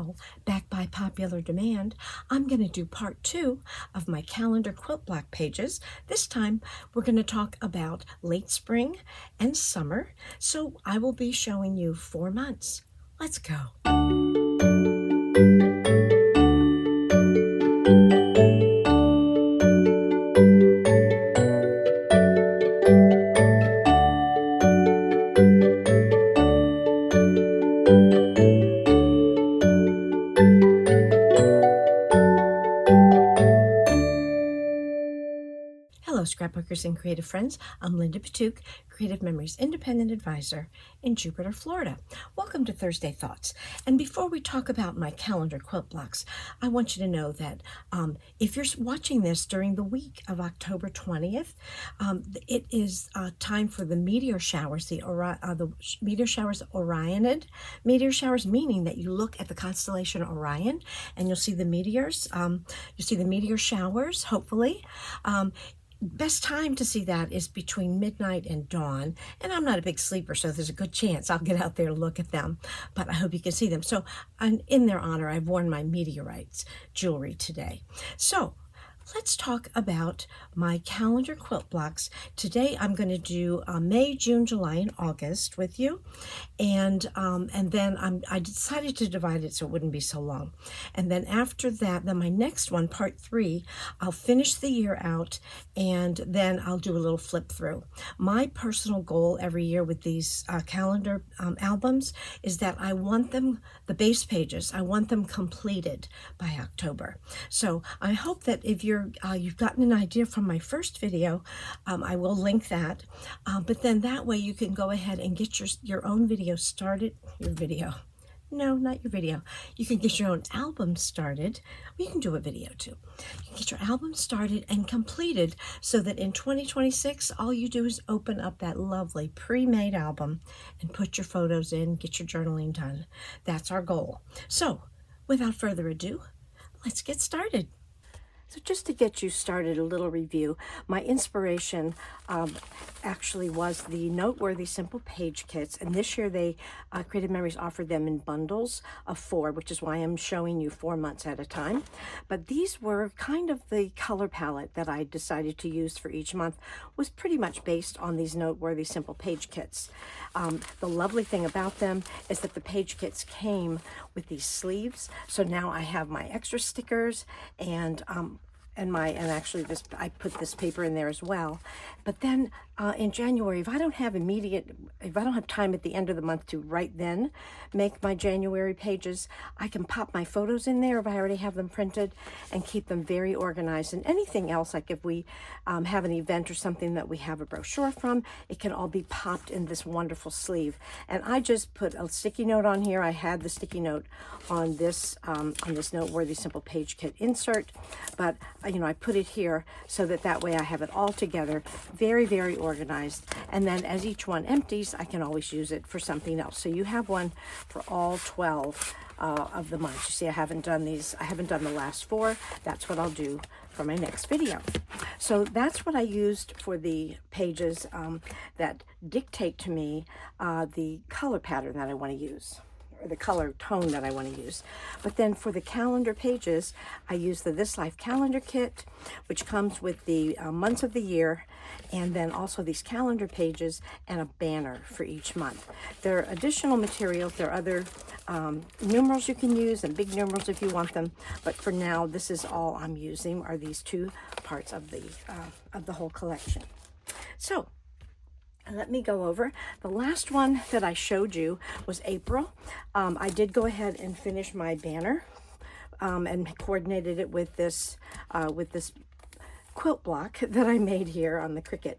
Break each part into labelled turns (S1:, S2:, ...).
S1: now, back by popular demand, I'm going to do part 2 of my calendar quilt block pages. This time we're going to talk about late spring and summer, so I will be showing you 4 months. Let's go. Hello, scrapbookers and creative friends. I'm Linda Petuch, Creative Memories Independent Advisor in Jupiter, Florida. Welcome to Thursday Thoughts. And before we talk about my calendar quilt blocks, I want you to know that if you're watching this during the week of October 20th, it is time for the meteor showers, the meteor showers, Orionid meteor showers, meaning that you look at the constellation Orion and you'll see the meteors. You'll see the meteor showers, hopefully. Best time to see that is between midnight and dawn, and I'm not a big sleeper, so there's a good chance I'll get out there to look at them, but I hope you can see them. So in their honor, I've worn my meteorites jewelry today. So let's talk about my calendar quilt blocks. Today I'm going to do May, June, July, and August with you, and then I decided to divide it so it wouldn't be so long. And then after that, then my next one, part 3, I'll finish the year out, and then I'll do a little flip through. My personal goal every year with these calendar albums is that I want them, the base pages, I want them completed by October. So I hope that if you've gotten an idea from my first video, I will link that, but then that way you can go ahead and get your own video started. No, not your video. You can get your own album started. You can do a video too. You can get your album started and completed so that in 2026, all you do is open up that lovely pre-made album and put your photos in, get your journaling done. That's our goal. So without further ado, let's get started. So just to get you started, a little review. My inspiration actually was the Noteworthy Simple Page Kits, and this year they Creative Memories offered them in bundles of 4, which is why I'm showing you 4 months at a time. But these were kind of the color palette that I decided to use for each month was pretty much based on these Noteworthy Simple Page Kits. The lovely thing about them is that the page kits came with these sleeves, so now I have my extra stickers and actually this, I put this paper in there as well. But then in January, if I don't have time at the end of the month to right then make my January pages, I can pop my photos in there if I already have them printed and keep them very organized. And anything else, like if we have an event or something that we have a brochure from, it can all be popped in this wonderful sleeve. And I just put a sticky note on here. I had the sticky note on this Noteworthy Simple Page Kit insert, but I put it here so that way I have it all together, very, very organized. And then as each one empties, I can always use it for something else. So you have one for all 12 of the months. You see, I haven't done the last 4. That's what I'll do for my next video. So that's what I used for the pages that dictate to me the color pattern that I want to use, or the color tone that I want to use. But then for the calendar pages, I use the This Life Calendar Kit, which comes with the months of the year, and then also these calendar pages and a banner for each month. There are additional materials. There are other numerals you can use and big numerals if you want them, but for now, this is all I'm using are these 2 parts of the whole collection. So let me go over. The last one that I showed you was April. I did go ahead and finish my banner and coordinated it with this quilt block that I made here on the Cricut.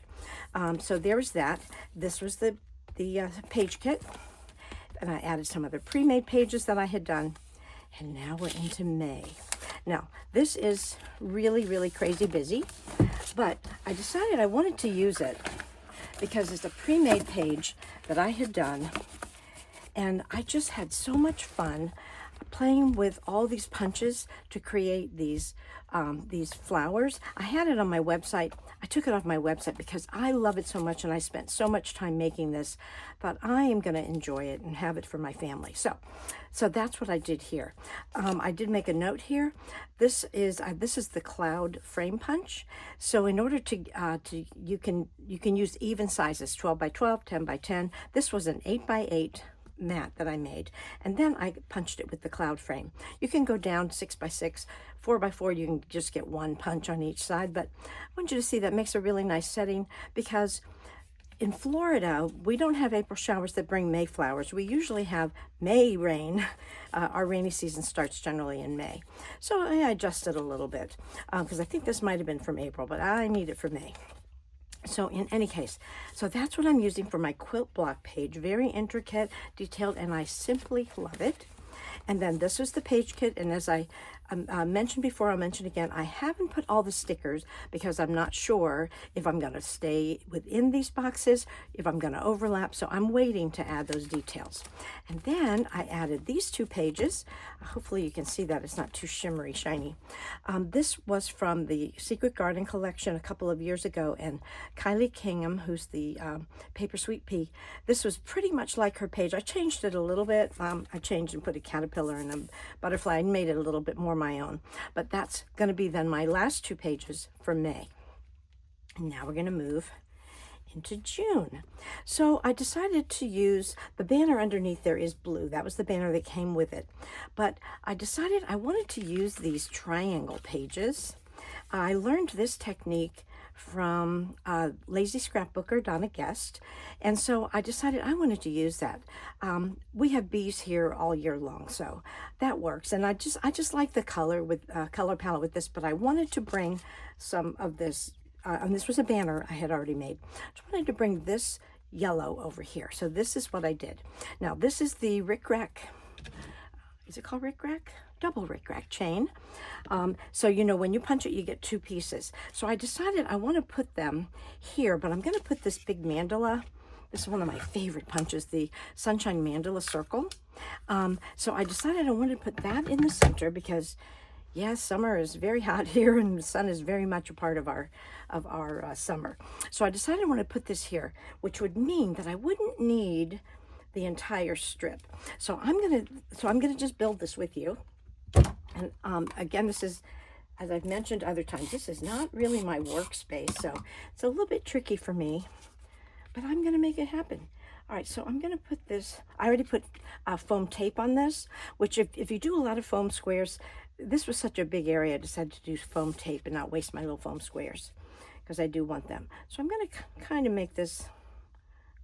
S1: So there's that. This was the page kit, and I added some other pre-made pages that I had done. And now we're into May. Now, this is really, really crazy busy, but I decided I wanted to use it because it's a pre-made page that I had done, and I just had so much fun playing with all these punches to create these flowers. I had it on my website. I took it off my website because I love it so much and I spent so much time making this, but I am going to enjoy it and have it for my family. So that's what I did here. I did make a note here. This is the cloud frame punch. So in order to you can use even sizes, 12 by 12, 10 by 10. This was an 8 by 8 mat that I made, and then I punched it with the cloud frame. You can go down 6 by 6, 4 by 4. You can just get one punch on each side, but I want you to see that makes a really nice setting, because in Florida, we don't have April showers that bring May flowers. We usually have May rain. Our rainy season starts generally in May. So I adjusted a little bit because I think this might have been from April, but I need it for May. So in any case, so that's what I'm using for my quilt block page. Very intricate, detailed, and I simply love it. And then this is the page kit, and as I mentioned before, I'll mention again, I haven't put all the stickers because I'm not sure if I'm going to stay within these boxes, if I'm going to overlap, so I'm waiting to add those details. And then I added these 2 pages. Hopefully you can see that it's not too shimmery shiny. This was from the Secret Garden collection a couple of years ago, and Kylie Kingham, who's the Paper Sweet Pea, this was pretty much like her page. I changed it a little bit. I changed and put a caterpillar and a butterfly and made it a little bit more my own, but that's going to be then my last 2 pages for May. And now we're going to move into June. So I decided to use the banner underneath there is blue. That was the banner that came with it, but I decided I wanted to use these triangle pages. I learned this technique from Lazy Scrapbooker Donna Guest, and so I decided I wanted to use that. We have bees here all year long, so that works. And I just like the color with color palette with this, but I wanted to bring some of this. And this was a banner I had already made. Just wanted to bring this yellow over here. So this is what I did. Now this is the Rick Rack. Is it called Rick Rack? Double Rick Rack chain. So you know when you punch it you get 2 pieces. So I decided I want to put them here, but I'm going to put this big mandala. This is one of my favorite punches, the Sunshine Mandala Circle. So I decided I wanted to put that in the center because yes, summer is very hot here and the sun is very much a part of our summer. So I decided I want to put this here, which would mean that I wouldn't need the entire strip. So I'm gonna just build this with you. And again, this is, as I've mentioned other times, this is not really my workspace, so it's a little bit tricky for me, but I'm gonna make it happen. All right, so I'm gonna put this, I already put foam tape on this, which if you do a lot of foam squares, this was such a big area, I decided to do foam tape and not waste my little foam squares, because I do want them. So I'm gonna kind of make this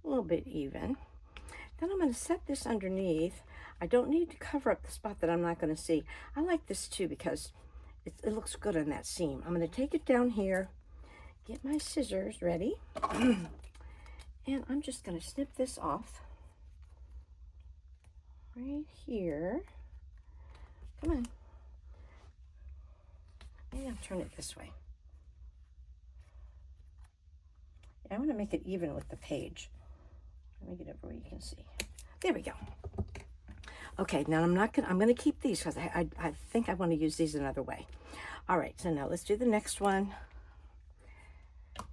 S1: a little bit even. Then I'm going to set this underneath. I don't need to cover up the spot that I'm not going to see. I like this too because it looks good on that seam. I'm going to take it down here, get my scissors ready, and I'm just going to snip this off right here. Come on. Maybe I'll turn it this way. I want to make it even with the page. Let me get over where you can see. There we go. Okay, now I'm going to keep these because I think I want to use these another way. All right, so now let's do the next one.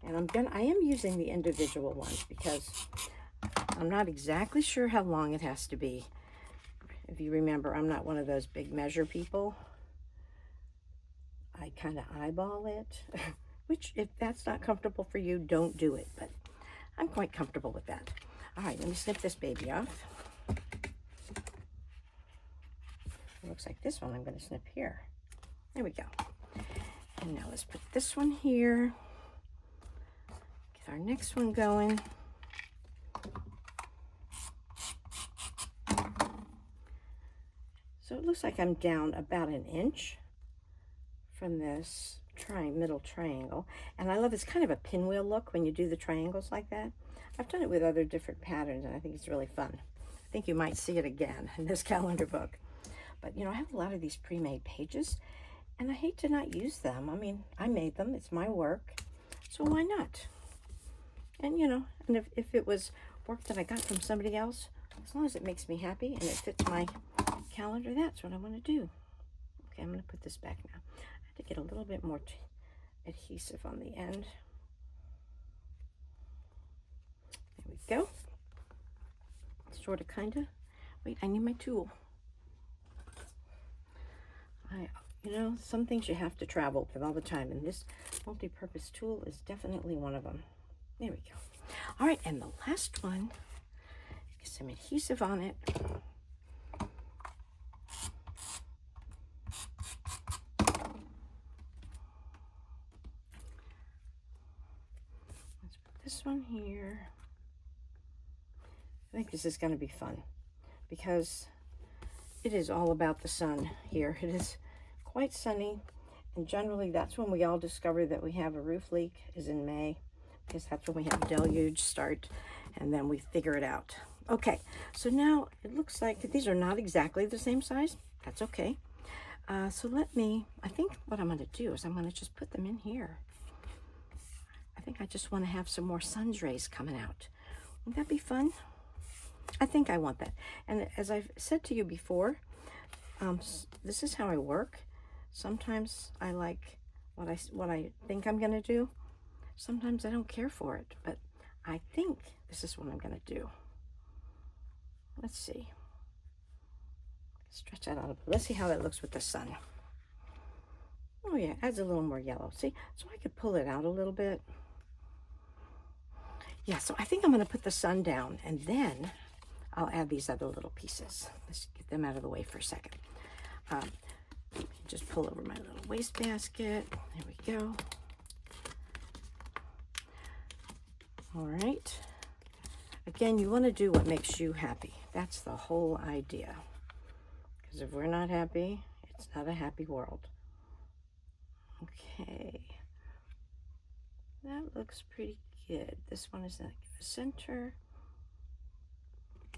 S1: And I am using the individual ones because I'm not exactly sure how long it has to be. If you remember, I'm not one of those big measure people. I kind of eyeball it, which if that's not comfortable for you, don't do it, but I'm quite comfortable with that. All right, let me snip this baby off. It looks like this one I'm going to snip here. There we go. And now let's put this one here. Get our next one going. So it looks like I'm down about 1 inch from this middle triangle. And I love it's kind of a pinwheel look when you do the triangles like that. I've done it with other different patterns and I think it's really fun. I think you might see it again in this calendar book. But you know, I have a lot of these pre-made pages and I hate to not use them. I mean, I made them, it's my work, so why not? And you know, and if it was work that I got from somebody else, as long as it makes me happy and it fits my calendar, that's what I want to do. Okay, I'm going to put this back now. I have to get a little bit more adhesive on the end. There we go. Sort of, kind of. Wait, I need my tool. You know, some things you have to travel with all the time, and this multi-purpose tool is definitely one of them. There we go. All right, and the last one, get some adhesive on it. Let's put this one here. I think this is going to be fun because it is all about the sun here. It is quite sunny, and generally that's when we all discover that we have a roof leak, is in May, because that's when we have deluge start, and then we figure it out. Okay, so now it looks like these are not exactly the same size. That's okay. So I think what I'm going to do is I'm going to just put them in here. I think I just want to have some more sun's rays coming out. Wouldn't that be fun? I think I want that. And as I've said to you before, this is how I work. Sometimes I like what I think I'm going to do. Sometimes I don't care for it, but I think this is what I'm going to do. Let's see. Stretch that out a bit. Let's see how that looks with the sun. Oh yeah, adds a little more yellow. See, so I could pull it out a little bit. Yeah, so I think I'm going to put the sun down, and then I'll add these other little pieces. Let's get them out of the way for a second. Just pull over my little wastebasket. There we go. All right. Again, you want to do what makes you happy. That's the whole idea. Because if we're not happy, it's not a happy world. Okay. That looks pretty good. This one is in the center.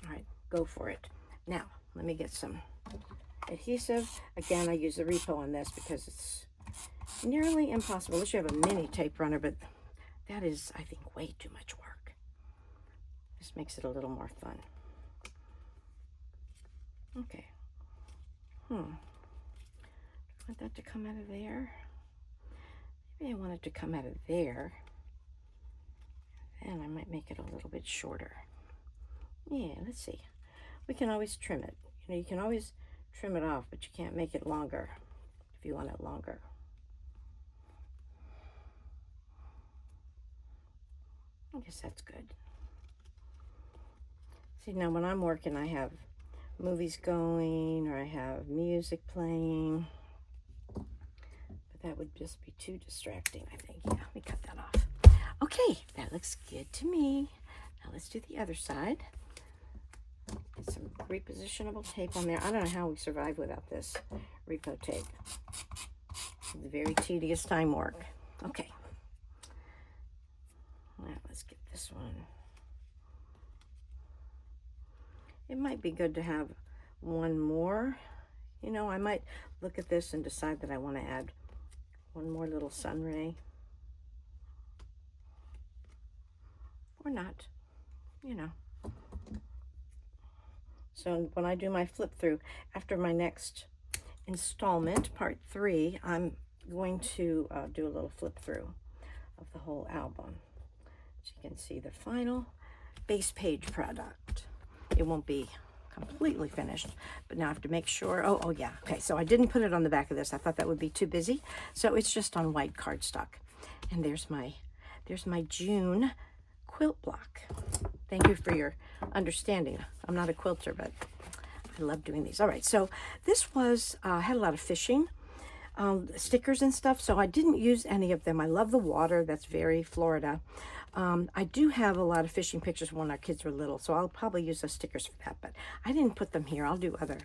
S1: All right, go for it. Now, let me get some adhesive. Again, I use the repo on this because it's nearly impossible unless you have a mini tape runner, but that is, I think, way too much work. This makes it a little more fun. Okay. I want that to come out of there. Maybe I want it to come out of there. And I might make it a little bit shorter. Yeah, let's see. We can always trim it. You know, you can always trim it off, but you can't make it longer if you want it longer. I guess that's good. See, now when I'm working, I have movies going or I have music playing, but that would just be too distracting, I think. Yeah, let me cut that off. Okay, that looks good to me. Now let's do the other side. Get some repositionable tape on there. I don't know how we survive without this repo tape. It's very tedious time work. Okay. Now let's get this one. It might be good to have one more. You know, I might look at this and decide that I want to add one more little sun ray. Or not, you know. So when I do my flip through, after my next installment, part 3, I'm going to do a little flip through of the whole album. So you can see the final base page product. It won't be completely finished, but now I have to make sure. Oh yeah, okay, so I didn't put it on the back of this. I thought that would be too busy. So it's just on white cardstock. And there's my June quilt block. Thank you for your understanding. I'm not a quilter, but I love doing these. All right, so this was, had a lot of fishing stickers and stuff, so I didn't use any of them. I love the water. That's very Florida. I do have a lot of fishing pictures when our kids were little, so I'll probably use those stickers for that, but I didn't put them here. I'll do other.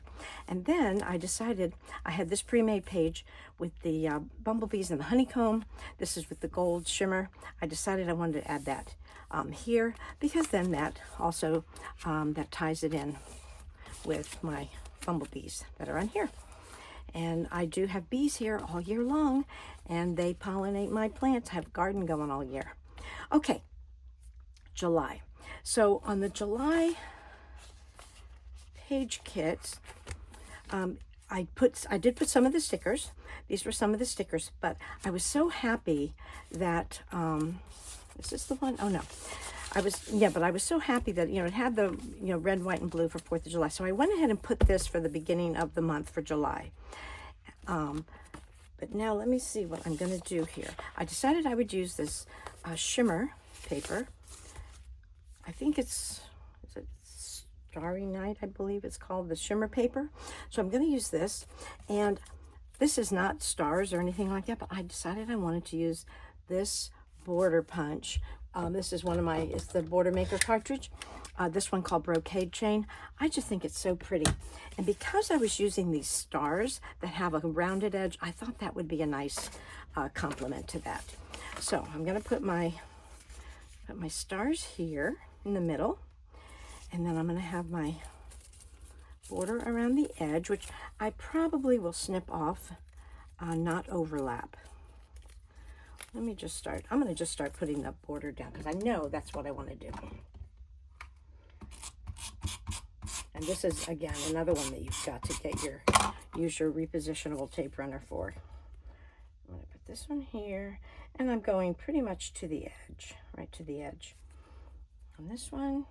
S1: And then I decided I had this pre-made page with the bumblebees and the honeycomb. This is with the gold shimmer. I decided I wanted to add that here, because then that also that ties it in with my bumblebees that are on here. And I do have bees here all year long, and they pollinate my plants. I have a garden going all year. Okay, July. So on the July page kit, I did put some of the stickers. These were some of the stickers, but I was so happy that, is this the one? Oh no. But I was so happy that, it had the, red, white, and blue for 4th of July. So I went ahead and put this for the beginning of the month for July. But now let me see what I'm going to do here. I decided I would use this shimmer paper. I think is it Starry Night, I believe it's called, the shimmer paper. So I'm going to use this. And this is not stars or anything like that, but I decided I wanted to use this border punch. This is it's the Border Maker cartridge. This one called Brocade Chain. I just think it's so pretty. And because I was using these stars that have a rounded edge, I thought that would be a nice complement to that. So I'm going to put my stars here in the middle. And then I'm going to have my border around the edge, which I probably will snip off, not overlap. Let me just start. I'm going to just start putting the border down because I know that's what I want to do. And this is, again, another one that you've got to use your repositionable tape runner for. I'm going to put this one here, and I'm going pretty much to the edge, right to the edge. On this one.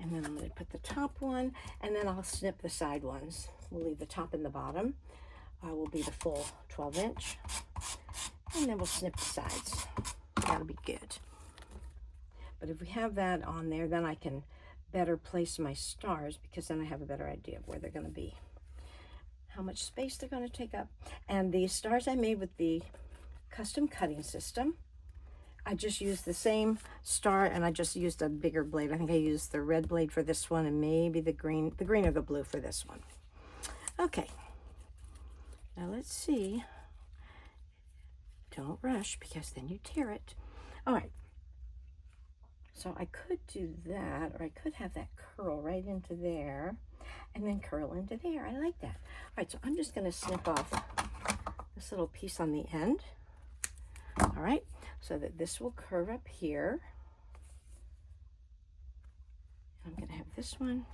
S1: And then I'm going to put the top one, and then I'll snip the side ones. We'll leave the top and the bottom. Will be the full 12-inch. And then we'll snip the sides. That'll be good. But if we have that on there, then I can better place my stars, because then I have a better idea of where they're going to be, how much space they're going to take up. And the stars I made with the custom cutting system, I just used the same star, and I just used a bigger blade. I think I used the red blade for this one, and maybe the green or the blue for this one. Okay, now let's see. Don't rush, because then you tear it. All right. So I could do that, or I could have that curl right into there, and then curl into there. I like that. All right, so I'm just going to snip off this little piece on the end. All right, so that this will curve up here. I'm going to have this one.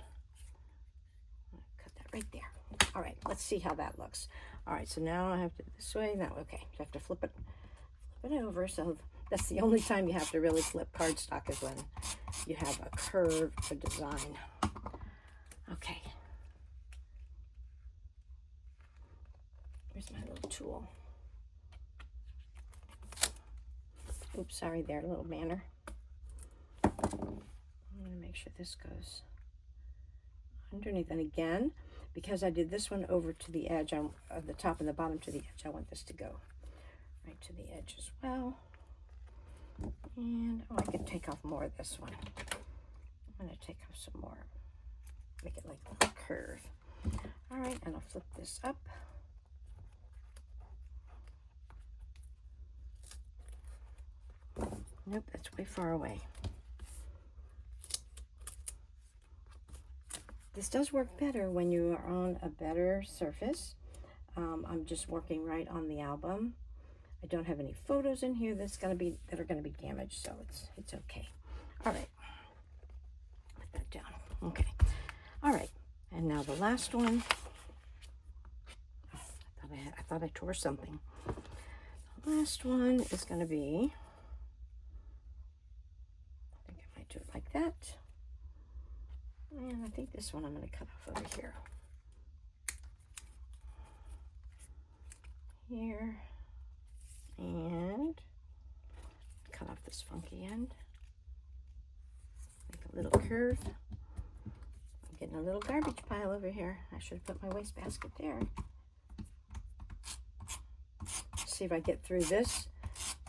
S1: Cut that right there. All right, let's see how that looks. All right, so now I have to this way. Now, okay, so I have to flip it over. So that's the only time you have to really flip cardstock, is when you have a curve for design. Okay. Here's my little tool. Oops, sorry there, little banner. I'm going to make sure this goes underneath. And again, because I did this one over to the edge, on the top and the bottom to the edge, I want this to go right to the edge as well. And I can take off more of this one. I'm going to take off some more, make it like a curve. All right, and I'll flip this up. Nope, that's way far away. This does work better when you are on a better surface. I'm just working right on the album. I don't have any photos in here that are going to be damaged, so it's okay. All right, put that down. Okay, all right, and now the last one. Oh, I thought I tore something. The last one is going to be. I think I might do it like that. And I think this one I'm going to cut off over here. Here. And cut off this funky end. Make a little curve. I'm getting a little garbage pile over here. I should have put my wastebasket there. See if I get through this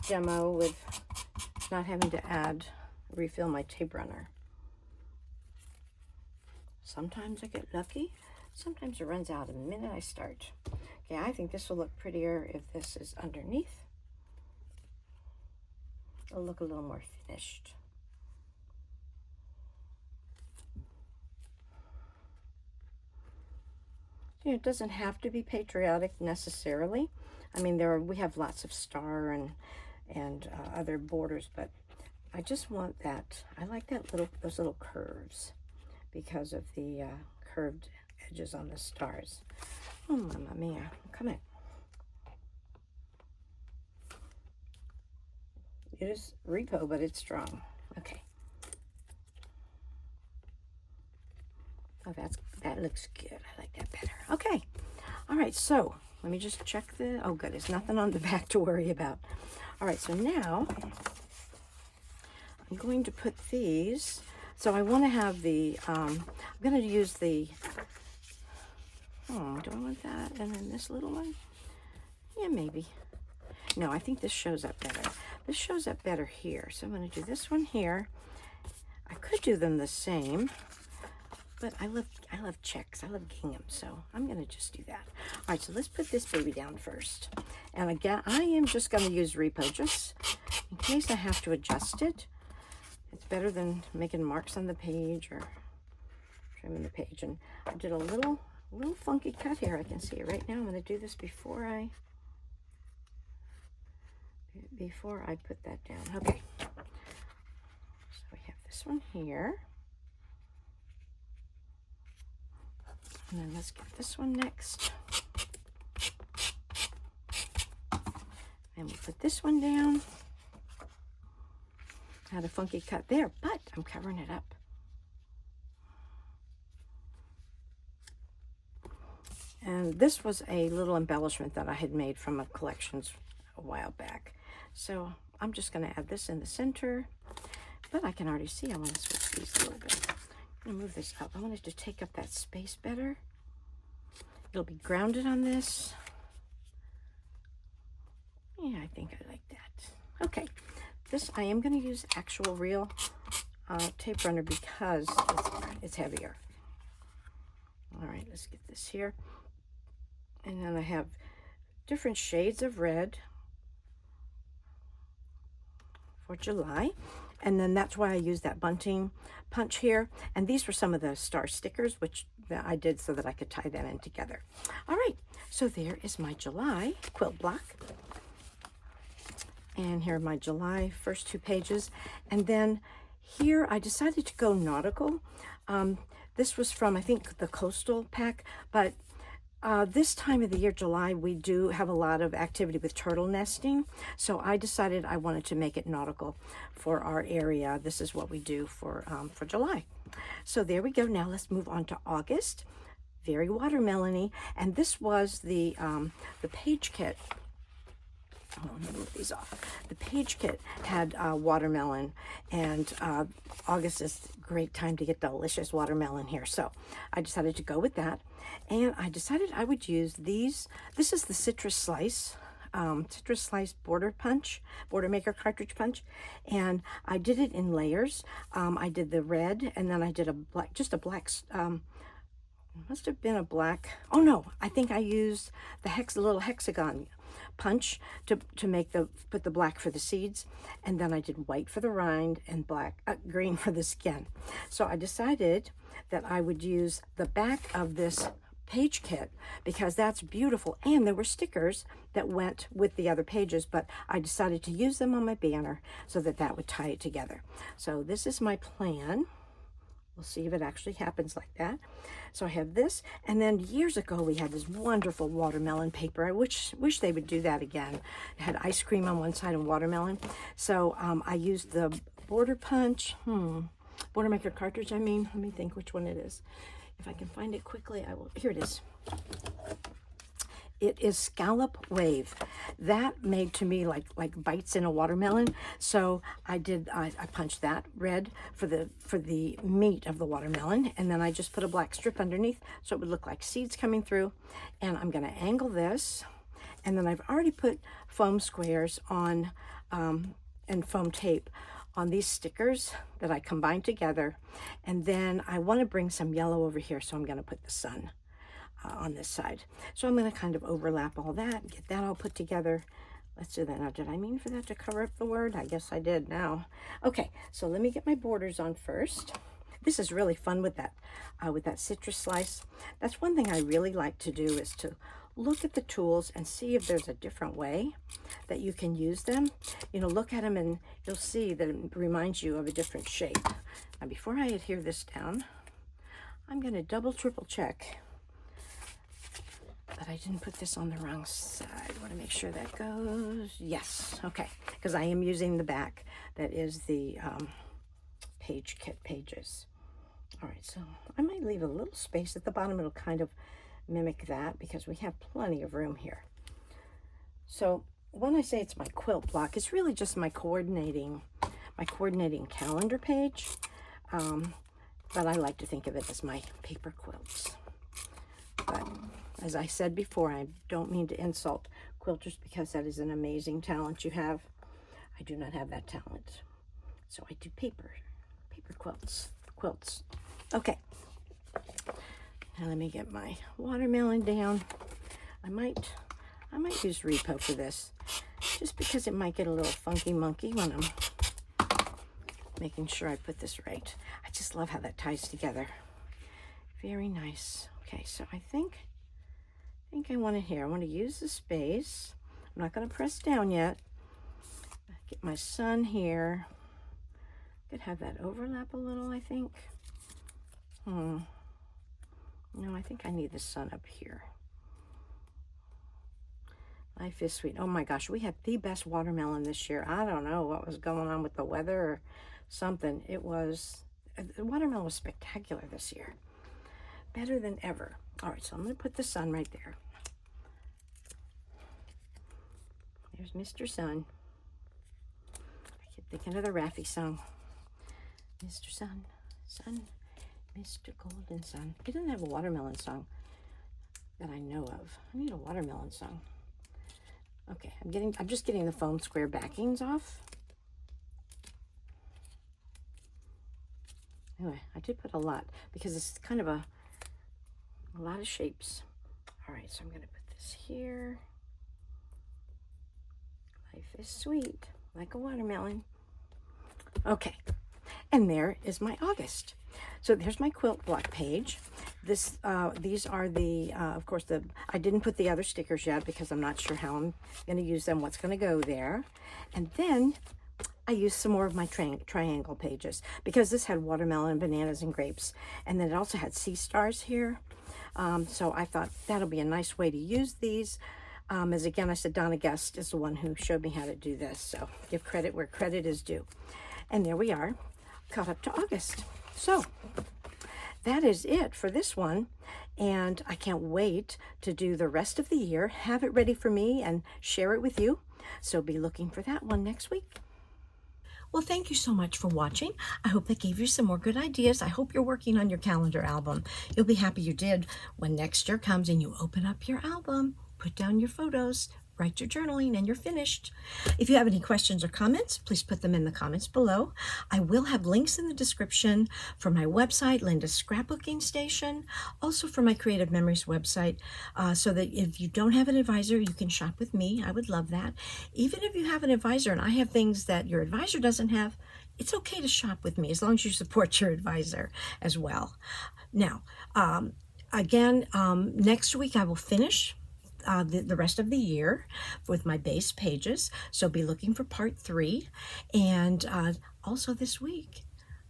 S1: demo with not having to refill my tape runner. Sometimes I get lucky. Sometimes it runs out the minute I start. Okay, I think this will look prettier if this is underneath. It'll look a little more finished. You know, it doesn't have to be patriotic necessarily. I mean, we have lots of star and other borders, but I just want that. I like those little curves because of the curved edges on the stars. Oh, mamma mia. Come on. It is repo, but it's strong. Okay. Oh, that looks good. I like that better. Okay. All right, so let me just check the, oh good, there's nothing on the back to worry about. All right, so now I'm going to put these, so I want to have the, I'm going to use the, do I want that? And then this little one? Yeah, maybe. No, I think this shows up better. This shows up better here, so I'm going to do this one here. I could do them the same, but I love checks. I love gingham, so I'm going to just do that. All right, so let's put this baby down first. And again, I am just going to use repo just in case I have to adjust it. It's better than making marks on the page or trimming the page. And I did a little funky cut here. I can see it right now. I'm going to do this before I put that down. Okay. So we have this one here. And then let's get this one next. And we put this one down. Had a funky cut there, but I'm covering it up. And this was a little embellishment that I had made from a collections a while back. So I'm just going to add this in the center, but I can already see I want to switch these a little bit. I'm going to move this up. I want it to take up that space better. It'll be grounded on this. Yeah, I think I like that. Okay, this I am going to use actual real tape runner because it's heavier. All right, let's get this here. And then I have different shades of red for July. And then that's why I use that bunting punch here. And these were some of the star stickers, which I did so that I could tie them in together. All right, so there is my July quilt block. And here are my July first 2 pages. And then here I decided to go nautical. This was from, I think, the Coastal pack, but this time of the year, July, we do have a lot of activity with turtle nesting. So I decided I wanted to make it nautical for our area. This is what we do for July. So there we go. Now let's move on to August. Very watermelon-y. And this was the page kit. Oh, let me move these off. The page kit had watermelon, and August is a great time to get delicious watermelon here. So I decided to go with that, and I decided I would use these. This is the Citrus Slice border maker cartridge punch, and I did it in layers. I did the red, and then I did a black, just a black. Must have been a black. Oh no, I think I used the little hexagon punch to put the black for the seeds, and then I did white for the rind and green for the skin. So I decided that I would use the back of this page kit because that's beautiful, and there were stickers that went with the other pages, but I decided to use them on my banner so that would tie it together. So this is my plan. We'll see if it actually happens like that. So I have this, and then years ago we had this wonderful watermelon paper. I wish they would do that again. It had ice cream on one side and watermelon. So I used the border maker cartridge. I mean, let me think which one it is. If I can find it quickly, I will. Here it is. It is Scallop Wave. That made to me like bites in a watermelon. So I punched that red for the meat of the watermelon, and then I just put a black strip underneath so it would look like seeds coming through. And I'm gonna angle this, and then I've already put foam squares on and foam tape on these stickers that I combined together. And then I want to bring some yellow over here, so I'm gonna put the sun on this side. So I'm going to kind of overlap all that and get that all put together. Let's do that. Now, did I mean for that to cover up the word? I guess I did now. Okay, so let me get my borders on first. This is really fun with that citrus slice. That's one thing I really like to do, is to look at the tools and see if there's a different way that you can use them. You know, look at them and you'll see that it reminds you of a different shape. Now, before I adhere this down, I'm going to double, triple check but I didn't put this on the wrong side. I want to make sure that goes. Yes, okay, because I am using the back. That is the page kit pages. All right, so I might leave a little space at the bottom. It'll kind of mimic that because we have plenty of room here. So when I say it's my quilt block, it's really just my coordinating calendar page. But I like to think of it as my paper quilts. But as I said before, I don't mean to insult quilters because that is an amazing talent you have. I do not have that talent. So I do paper quilts. Okay. Now let me get my watermelon down. I might use repo for this, just because it might get a little funky monkey when I'm making sure I put this right. I just love how that ties together. Very nice. Okay, so I think I want it here. I want to use the space. I'm not going to press down yet. Get my sun here. Could have that overlap a little, I think. No, I think I need the sun up here. Life is sweet. Oh my gosh, we had the best watermelon this year. I don't know what was going on with the weather or something. The watermelon was spectacular this year. Better than ever. All right, so I'm going to put the sun right there. There's Mr. Sun. I keep thinking of the Raffi song. Mr. Sun, Sun, Mr. Golden Sun. It doesn't have a watermelon song that I know of. I need a watermelon song. Okay, I'm just getting the foam square backings off. Anyway, I did put a lot because it's kind of a lot of shapes. All right, so I'm going to put this here. Life is sweet, like a watermelon. Okay, and there is my August. So there's my quilt block page. These are the, of course, I didn't put the other stickers yet because I'm not sure how I'm going to use them, what's going to go there. And then I used some more of my triangle pages because this had watermelon, bananas, and grapes. And then it also had sea stars here. So I thought that'll be a nice way to use these. As again, I said, Donna Guest is the one who showed me how to do this. So give credit where credit is due. And there we are, caught up to August. So that is it for this one. And I can't wait to do the rest of the year, have it ready for me and share it with you. So be looking for that one next week. Well, thank you so much for watching. I hope that gave you some more good ideas. I hope you're working on your calendar album. You'll be happy you did when next year comes and you open up your album, put down your photos, write your journaling, and you're finished. If you have any questions or comments, please put them in the comments below. I will have links in the description for my website, Linda's Scrapbooking Station, also for my Creative Memories website, so that if you don't have an advisor, you can shop with me. I would love that. Even if you have an advisor and I have things that your advisor doesn't have, it's okay to shop with me as long as you support your advisor as well. Now, again, next week I will finish the rest of the year with my base pages, so be looking for part 3. And also this week,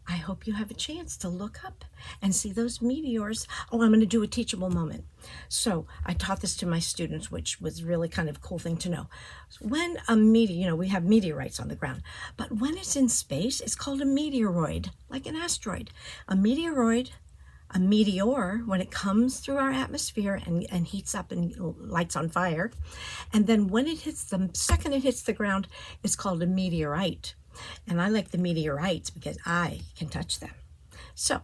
S1: I hope you have a chance to look up and see those meteors. Oh, I'm going to do a teachable moment. So I taught this to my students, which was really kind of a cool thing to know. When a meteor, we have meteorites on the ground, but when it's in space, it's called a meteoroid, like an asteroid. A meteor, when it comes through our atmosphere and heats up and lights on fire, and then when it hits the second it hits the ground, it's called a meteorite. And I like the meteorites because I can touch them. So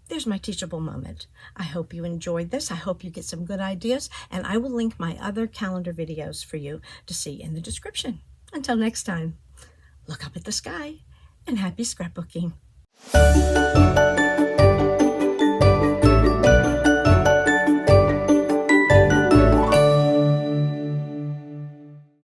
S1: there's my teachable moment. I hope you enjoyed this. I hope you get some good ideas, and I will link my other calendar videos for you to see in the description. Until next time, look up at the sky and happy scrapbooking.